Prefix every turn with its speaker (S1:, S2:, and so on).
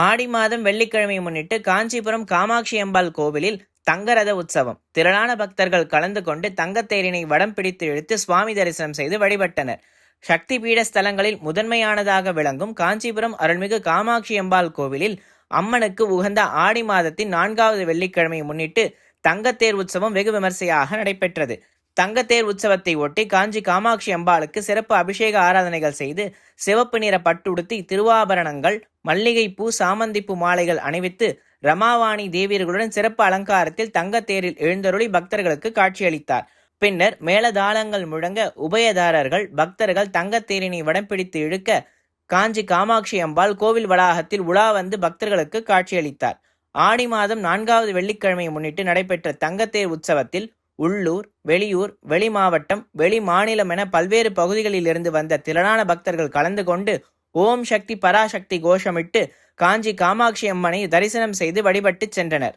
S1: ஆடி மாதம் வெள்ளிக்கிழமையை முன்னிட்டு காஞ்சிபுரம் காமாட்சி அம்பாள் கோவிலில் தங்கரத உற்சவம். திரளான பக்தர்கள் கலந்து கொண்டு தங்கத்தேரினை வடம் பிடித்து இழுத்து சுவாமி தரிசனம் செய்து வழிபட்டனர். சக்தி பீட ஸ்தலங்களில் முதன்மையானதாக விளங்கும் காஞ்சிபுரம் அருள்மிகு காமாட்சி அம்பாள் கோவிலில் அம்மனுக்கு உகந்த ஆடி மாதத்தின் 4வது வெள்ளிக்கிழமையை முன்னிட்டு தங்கத்தேர் உற்சவம் வெகு விமர்சையாக நடைபெற்றது. தங்கத்தேர் உற்சவத்தை ஒட்டி காஞ்சி காமாட்சி அம்பாளுக்கு சிறப்பு அபிஷேக ஆராதனைகள் செய்து சிவப்பு நிற பட்டுடுத்தி திருவாபரணங்கள், மல்லிகைப்பூ, சாமந்திப்பூ மாலைகள் அணிவித்து ரமாவாணி தேவியர்களுடன் சிறப்பு அலங்காரத்தில் தங்கத்தேரில் எழுந்தருளி பக்தர்களுக்கு காட்சியளித்தார். பின்னர் மேளதாளங்கள் முழங்க உபயதாரர்கள் பக்தர்கள் தங்கத்தேரினை வடம் பிடித்து இழுக்க காஞ்சி காமாட்சி அம்பாள் கோவில் வளாகத்தில் உலா வந்து பக்தர்களுக்கு காட்சியளித்தார். ஆடி மாதம் 4வது வெள்ளிக்கிழமையை முன்னிட்டு நடைபெற்ற தங்கத்தேர் உற்சவத்தில் உள்ளூர், வெளியூர், வெளி மாவட்டம், வெளி மாநிலம் என பல்வேறு பகுதிகளிலிருந்து வந்த திரளான பக்தர்கள் கலந்து கொண்டு ஓம் சக்தி பராசக்தி கோஷமிட்டு காஞ்சி காமாட்சி அம்மனை தரிசனம் செய்து வழிபட்டு சென்றனர்.